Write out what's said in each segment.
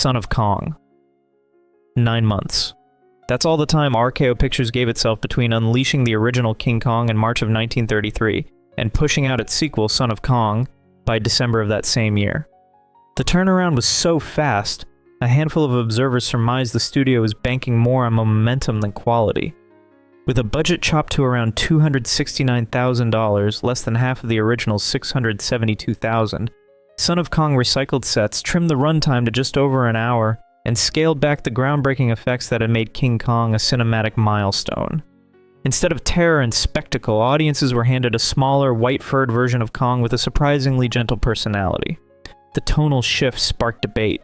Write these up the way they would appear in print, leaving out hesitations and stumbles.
Son of Kong. 9 months. That's all the time RKO Pictures gave itself between unleashing the original King Kong in March of 1933 and pushing out its sequel, Son of Kong, by December of that same year. The turnaround was so fast, a handful of observers surmised the studio was banking more on momentum than quality. With a budget chopped to around $269,000, less than half of the original $672,000, Son of Kong recycled sets, trimmed the runtime to just over an hour, and scaled back the groundbreaking effects that had made King Kong a cinematic milestone. Instead of terror and spectacle, audiences were handed a smaller, white-furred version of Kong with a surprisingly gentle personality. The tonal shift sparked debate.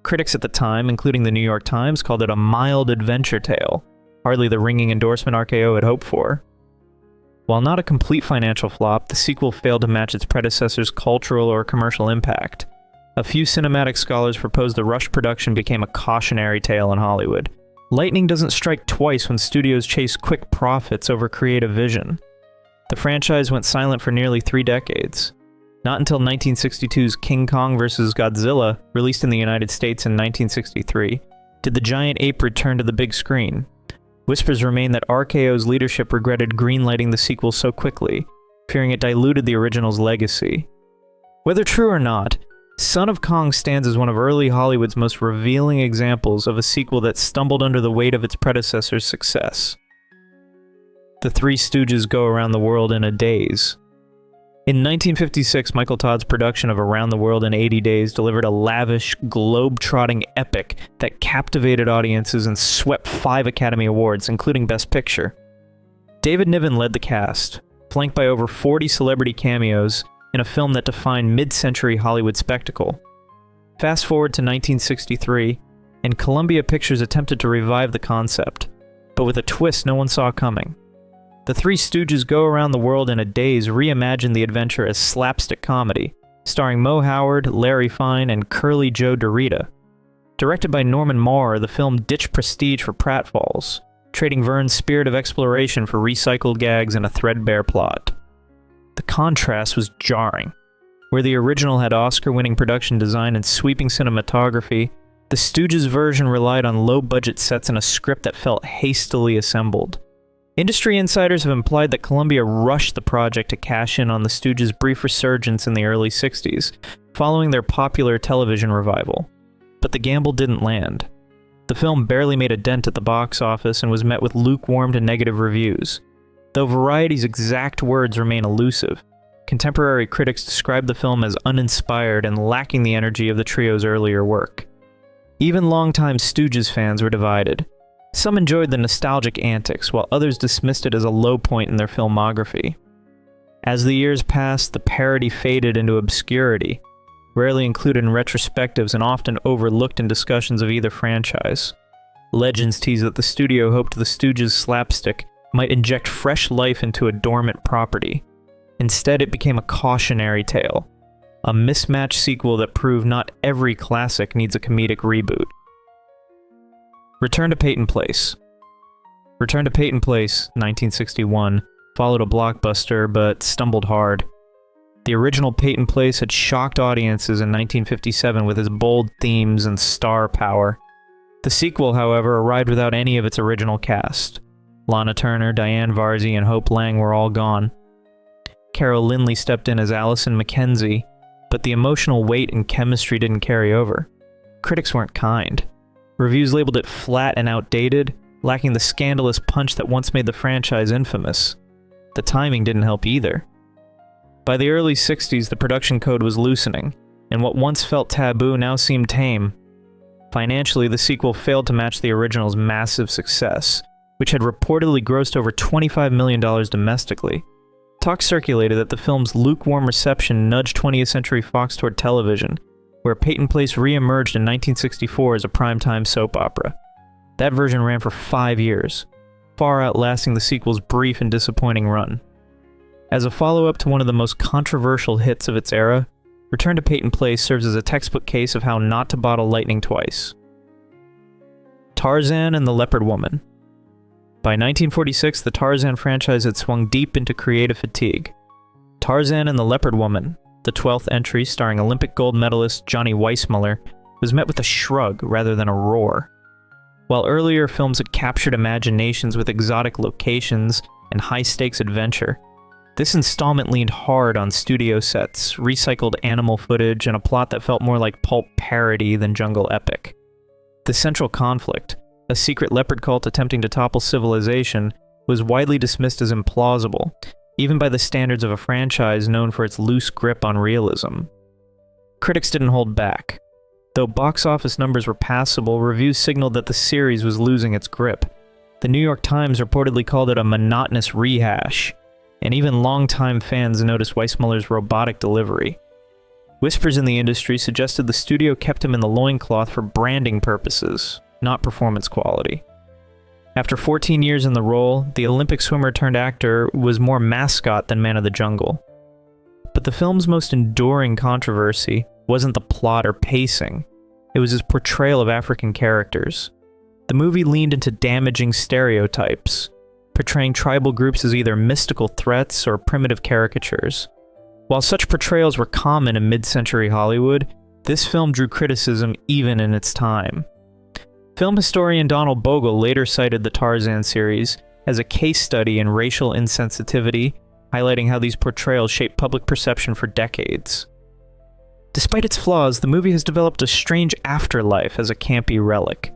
Critics at the time, including the New York Times, called it a mild adventure tale, hardly the ringing endorsement RKO had hoped for. While not a complete financial flop, the sequel failed to match its predecessor's cultural or commercial impact. A few cinematic scholars proposed the rushed production became a cautionary tale in Hollywood. Lightning doesn't strike twice when studios chase quick profits over creative vision. The franchise went silent for nearly 3 decades. Not until 1962's King Kong vs. Godzilla, released in the United States in 1963, did the giant ape return to the big screen. Whispers remain that RKO's leadership regretted greenlighting the sequel so quickly, fearing it diluted the original's legacy. Whether true or not, Son of Kong stands as one of early Hollywood's most revealing examples of a sequel that stumbled under the weight of its predecessor's success. The Three Stooges go around the world in a daze. In 1956, Michael Todd's production of Around the World in 80 Days delivered a lavish, globe-trotting epic that captivated audiences and swept 5 Academy Awards, including Best Picture. David Niven led the cast, flanked by over 40 celebrity cameos, in a film that defined mid-century Hollywood spectacle. Fast forward to 1963, and Columbia Pictures attempted to revive the concept, but with a twist no one saw coming. The Three Stooges Go Around the World in a Daze reimagined the adventure as slapstick comedy, starring Moe Howard, Larry Fine, and Curly Joe DeRita. Directed by Norman Maurer, the film ditched prestige for pratfalls, trading Verne's spirit of exploration for recycled gags and a threadbare plot. The contrast was jarring. Where the original had Oscar-winning production design and sweeping cinematography, the Stooges version relied on low-budget sets and a script that felt hastily assembled. Industry insiders have implied that Columbia rushed the project to cash in on the Stooges' brief resurgence in the early 60s, following their popular television revival. But the gamble didn't land. The film barely made a dent at the box office and was met with lukewarm to negative reviews. Though Variety's exact words remain elusive, contemporary critics describe the film as uninspired and lacking the energy of the trio's earlier work. Even longtime Stooges fans were divided. Some enjoyed the nostalgic antics, while others dismissed it as a low point in their filmography. As the years passed, the parody faded into obscurity, rarely included in retrospectives and often overlooked in discussions of either franchise. Legends tease that the studio hoped the Stooges' slapstick might inject fresh life into a dormant property. Instead, it became a cautionary tale, a mismatched sequel that proved not every classic needs a comedic reboot. Return to Payton Place. Return to Payton Place, 1961, followed a blockbuster but stumbled hard. The original Payton Place had shocked audiences in 1957 with its bold themes and star power. The sequel, however, arrived without any of its original cast. Lana Turner, Diane Varsi, and Hope Lang were all gone. Carol Lindley stepped in as Allison Mackenzie, but the emotional weight and chemistry didn't carry over. Critics weren't kind. Reviews labeled it flat and outdated, lacking the scandalous punch that once made the franchise infamous. The timing didn't help either. By the early 60s, the production code was loosening, and what once felt taboo now seemed tame. Financially, the sequel failed to match the original's massive success, which had reportedly grossed over $25 million domestically. Talk circulated that the film's lukewarm reception nudged 20th Century Fox toward television, where Payton Place re-emerged in 1964 as a primetime soap opera. That version ran for 5 years, far outlasting the sequel's brief and disappointing run. As a follow-up to one of the most controversial hits of its era, Return to Payton Place serves as a textbook case of how not to bottle lightning twice. Tarzan and the Leopard Woman. By 1946, the Tarzan franchise had swung deep into creative fatigue. Tarzan and the Leopard Woman, the 12th entry starring Olympic gold medalist Johnny Weissmuller, was met with a shrug rather than a roar. While earlier films had captured imaginations with exotic locations and high-stakes adventure, this installment leaned hard on studio sets, recycled animal footage, and a plot that felt more like pulp parody than jungle epic. The central conflict, a secret leopard cult attempting to topple civilization, was widely dismissed as implausible, even by the standards of a franchise known for its loose grip on realism. Critics didn't hold back. Though box office numbers were passable, reviews signaled that the series was losing its grip. The New York Times reportedly called it a monotonous rehash, and even longtime fans noticed Weissmuller's robotic delivery. Whispers in the industry suggested the studio kept him in the loincloth for branding purposes, not performance quality. After 14 years in the role, the Olympic swimmer turned actor was more mascot than man of the jungle. But the film's most enduring controversy wasn't the plot or pacing, it was his portrayal of African characters. The movie leaned into damaging stereotypes, portraying tribal groups as either mystical threats or primitive caricatures. While such portrayals were common in mid-century Hollywood, this film drew criticism even in its time. Film historian Donald Bogle later cited the Tarzan series as a case study in racial insensitivity, highlighting how these portrayals shaped public perception for decades. Despite its flaws, the movie has developed a strange afterlife as a campy relic.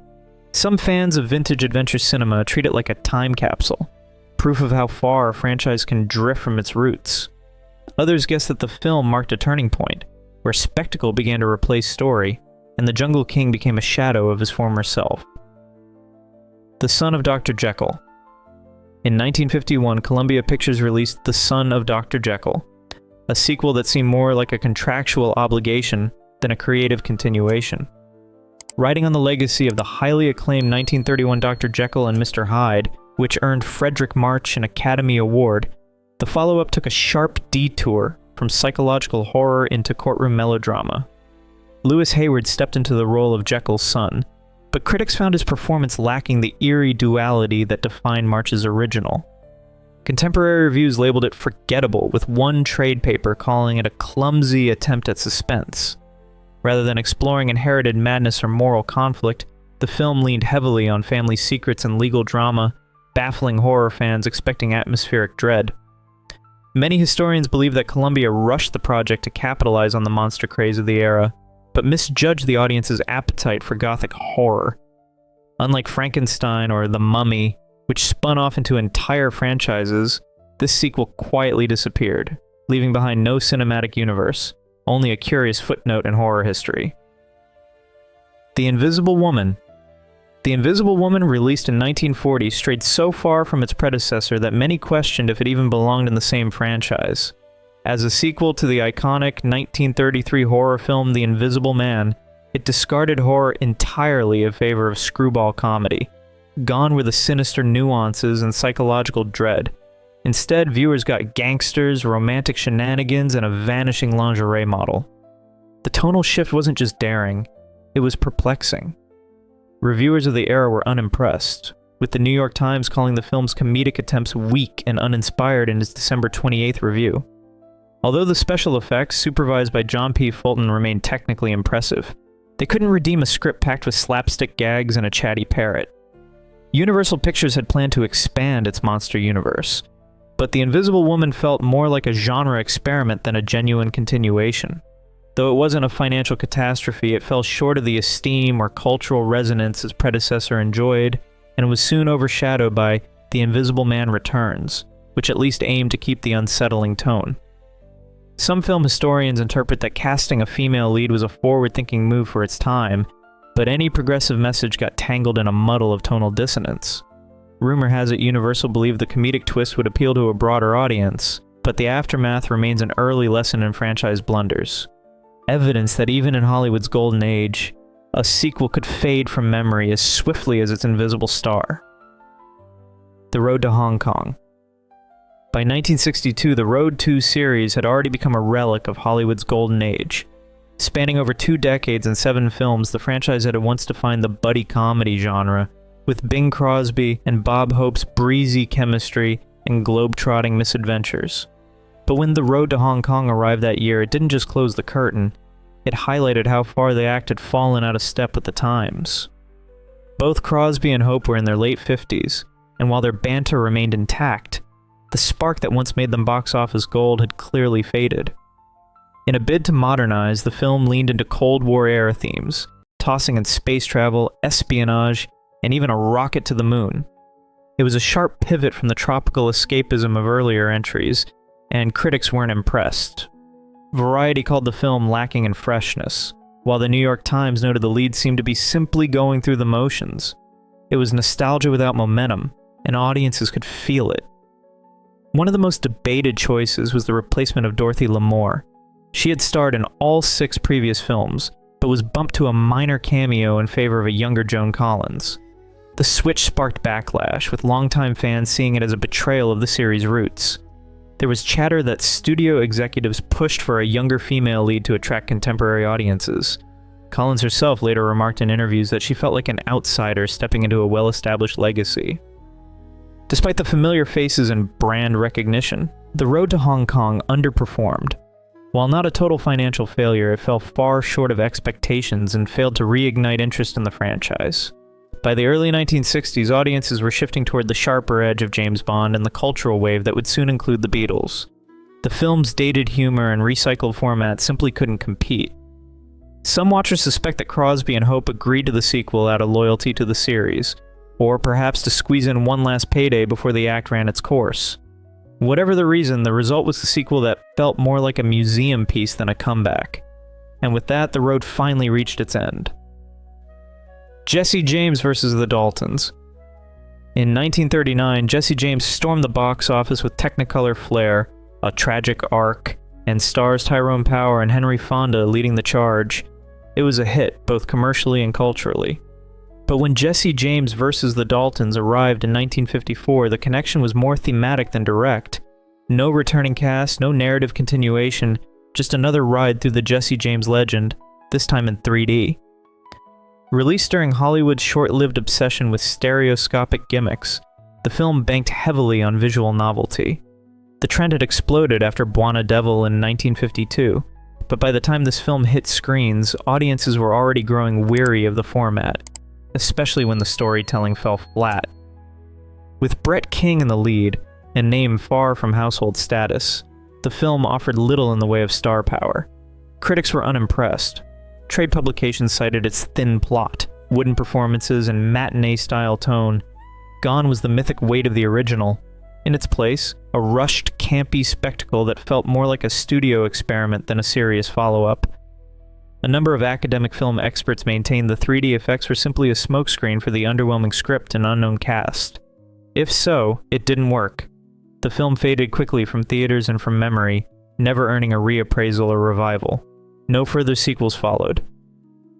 Some fans of vintage adventure cinema treat it like a time capsule, proof of how far a franchise can drift from its roots. Others guess that the film marked a turning point, where spectacle began to replace story, and the Jungle King became a shadow of his former self. The Son of Dr. Jekyll. In 1951, Columbia Pictures released The Son of Dr. Jekyll, a sequel that seemed more like a contractual obligation than a creative continuation. Riding on the legacy of the highly acclaimed 1931 Dr. Jekyll and Mr. Hyde, which earned Frederick March an Academy Award, the follow-up took a sharp detour from psychological horror into courtroom melodrama. Lewis Hayward stepped into the role of Jekyll's son, but critics found his performance lacking the eerie duality that defined March's original. Contemporary reviews labeled it forgettable, with one trade paper calling it a clumsy attempt at suspense. Rather than exploring inherited madness or moral conflict, the film leaned heavily on family secrets and legal drama, baffling horror fans expecting atmospheric dread. Many historians believe that Columbia rushed the project to capitalize on the monster craze of the era, but misjudged the audience's appetite for gothic horror. Unlike Frankenstein or The Mummy, which spun off into entire franchises, this sequel quietly disappeared, leaving behind no cinematic universe, only a curious footnote in horror history. The Invisible Woman. The Invisible Woman, released in 1940, strayed so far from its predecessor that many questioned if it even belonged in the same franchise. As a sequel to the iconic 1933 horror film The Invisible Man, it discarded horror entirely in favor of screwball comedy. Gone were the sinister nuances and psychological dread. Instead, viewers got gangsters, romantic shenanigans, and a vanishing lingerie model. The tonal shift wasn't just daring, it was perplexing. Reviewers of the era were unimpressed, with the New York Times calling the film's comedic attempts weak and uninspired in its December 28th review. Although the special effects, supervised by John P. Fulton, remained technically impressive, they couldn't redeem a script packed with slapstick gags and a chatty parrot. Universal Pictures had planned to expand its monster universe, but The Invisible Woman felt more like a genre experiment than a genuine continuation. Though it wasn't a financial catastrophe, it fell short of the esteem or cultural resonance its predecessor enjoyed, and was soon overshadowed by The Invisible Man Returns, which at least aimed to keep the unsettling tone. Some film historians interpret that casting a female lead was a forward-thinking move for its time, but any progressive message got tangled in a muddle of tonal dissonance. Rumor has it Universal believed the comedic twist would appeal to a broader audience, but the aftermath remains an early lesson in franchise blunders. Evidence that even in Hollywood's golden age, a sequel could fade from memory as swiftly as its invisible star. The Road to Hong Kong. By 1962, the Road 2 series had already become a relic of Hollywood's golden age. Spanning over 2 decades and 7 films, the franchise had once defined the buddy comedy genre, with Bing Crosby and Bob Hope's breezy chemistry and globe-trotting misadventures. But when The Road to Hong Kong arrived that year, it didn't just close the curtain, it highlighted how far the act had fallen out of step with the times. Both Crosby and Hope were in their late 50s, and while their banter remained intact, the spark that once made them box office gold had clearly faded. In a bid to modernize, the film leaned into Cold War-era themes, tossing in space travel, espionage, and even a rocket to the moon. It was a sharp pivot from the tropical escapism of earlier entries, and critics weren't impressed. Variety called the film lacking in freshness, while the New York Times noted the lead seemed to be simply going through the motions. It was nostalgia without momentum, and audiences could feel it. One of the most debated choices was the replacement of Dorothy Lamour. She had starred in all 6 previous films, but was bumped to a minor cameo in favor of a younger Joan Collins. The switch sparked backlash, with longtime fans seeing it as a betrayal of the series' roots. There was chatter that studio executives pushed for a younger female lead to attract contemporary audiences. Collins herself later remarked in interviews that she felt like an outsider stepping into a well-established legacy. Despite the familiar faces and brand recognition, The Road to Hong Kong underperformed. While not a total financial failure, it fell far short of expectations and failed to reignite interest in the franchise. By the early 1960s, audiences were shifting toward the sharper edge of James Bond and the cultural wave that would soon include the Beatles. The film's dated humor and recycled format simply couldn't compete. Some watchers suspect that Crosby and Hope agreed to the sequel out of loyalty to the series, or perhaps to squeeze in one last payday before the act ran its course. Whatever the reason, the result was a sequel that felt more like a museum piece than a comeback. And with that, the road finally reached its end. Jesse James versus the Daltons. In 1939, Jesse James stormed the box office with Technicolor flair, a tragic arc, and stars Tyrone Power and Henry Fonda leading the charge. It was a hit, both commercially and culturally. But when Jesse James versus the Daltons arrived in 1954, the connection was more thematic than direct. No returning cast, no narrative continuation, just another ride through the Jesse James legend, this time in 3D. Released during Hollywood's short-lived obsession with stereoscopic gimmicks, the film banked heavily on visual novelty. The trend had exploded after Buona Devil in 1952, but by the time this film hit screens, audiences were already growing weary of the format, especially when the storytelling fell flat. With Brett King in the lead, a name far from household status, the film offered little in the way of star power. Critics were unimpressed. Trade publications cited its thin plot, wooden performances, and matinee-style tone. Gone was the mythic weight of the original. In its place, a rushed, campy spectacle that felt more like a studio experiment than a serious follow-up. A number of academic film experts maintained the 3D effects were simply a smokescreen for the underwhelming script and unknown cast. If so, it didn't work. The film faded quickly from theaters and from memory, never earning a reappraisal or revival. No further sequels followed.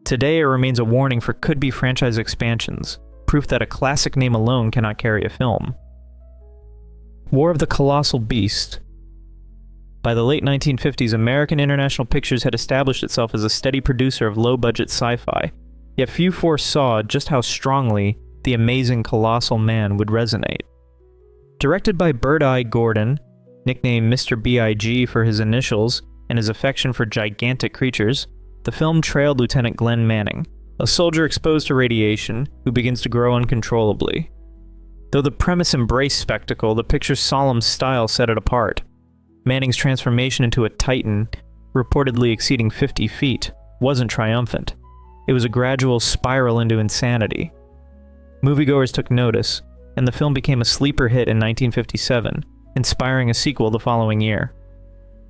Today, it remains a warning for could-be franchise expansions, proof that a classic name alone cannot carry a film. War of the Colossal Beast. By the late 1950s, American International Pictures had established itself as a steady producer of low-budget sci-fi, yet few foresaw just how strongly the amazing colossal man would resonate. Directed by Bird-Eye Gordon, nicknamed Mr. B.I.G. for his initials, and his affection for gigantic creatures, the film trailed Lieutenant Glenn Manning, a soldier exposed to radiation who begins to grow uncontrollably. Though the premise embraced spectacle, the picture's solemn style set it apart. Manning's transformation into a titan, reportedly exceeding 50 feet, wasn't triumphant. It was a gradual spiral into insanity. Moviegoers took notice, and the film became a sleeper hit in 1957, inspiring a sequel the following year.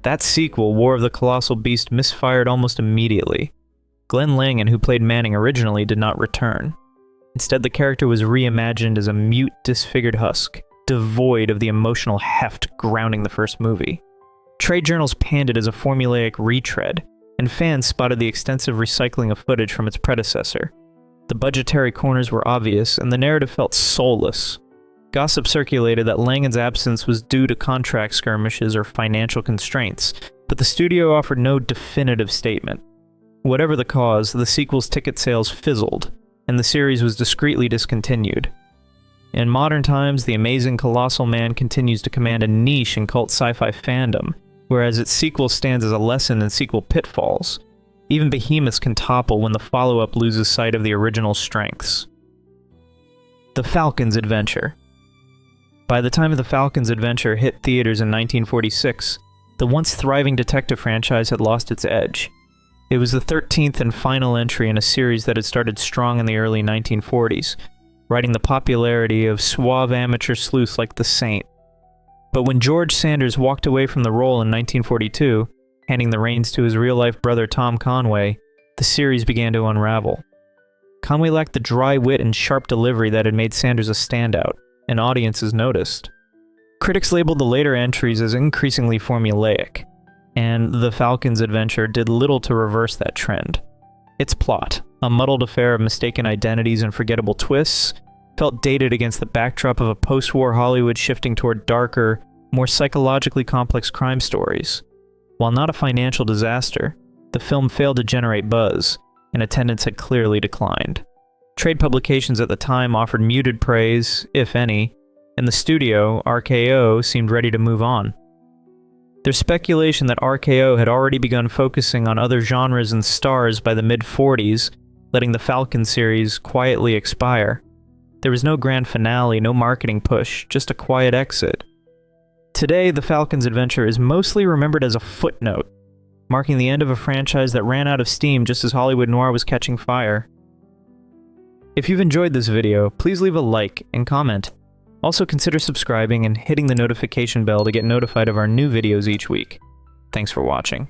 That sequel, War of the Colossal Beast, misfired almost immediately. Glenn Langan, who played Manning originally, did not return. Instead, the character was reimagined as a mute, disfigured husk, devoid of the emotional heft grounding the first movie. Trade journals panned it as a formulaic retread, and fans spotted the extensive recycling of footage from its predecessor. The budgetary corners were obvious, and the narrative felt soulless. Gossip circulated that Langan's absence was due to contract skirmishes or financial constraints, but the studio offered no definitive statement. Whatever the cause, the sequel's ticket sales fizzled, and the series was discreetly discontinued. In modern times, the amazing colossal man continues to command a niche in cult sci-fi fandom, whereas its sequel stands as a lesson in sequel pitfalls. Even behemoths can topple when the follow-up loses sight of the original strengths. The Falcons Adventure. By the time of The Falcons Adventure hit theaters in 1946, the once thriving detective franchise had lost its edge. It was the 13th and final entry in a series that had started strong in the early 1940s, riding the popularity of suave amateur sleuths like The Saint. But when George Sanders walked away from the role in 1942, handing the reins to his real-life brother Tom Conway, the series began to unravel. Conway lacked the dry wit and sharp delivery that had made Sanders a standout, and audiences noticed. Critics labeled the later entries as increasingly formulaic, and The Falcons Adventure did little to reverse that trend. Its plot, a muddled affair of mistaken identities and forgettable twists, felt dated against the backdrop of a post-war Hollywood shifting toward darker, more psychologically complex crime stories. While not a financial disaster, the film failed to generate buzz, and attendance had clearly declined. Trade publications at the time offered muted praise, if any, and the studio, RKO, seemed ready to move on. There's speculation that RKO had already begun focusing on other genres and stars by the mid-40s, letting the Falcon series quietly expire. There was no grand finale, no marketing push, just a quiet exit. Today, The Falcons Adventure is mostly remembered as a footnote, marking the end of a franchise that ran out of steam just as Hollywood noir was catching fire. If you've enjoyed this video, please leave a like and comment. Also consider subscribing and hitting the notification bell to get notified of our new videos each week. Thanks for watching.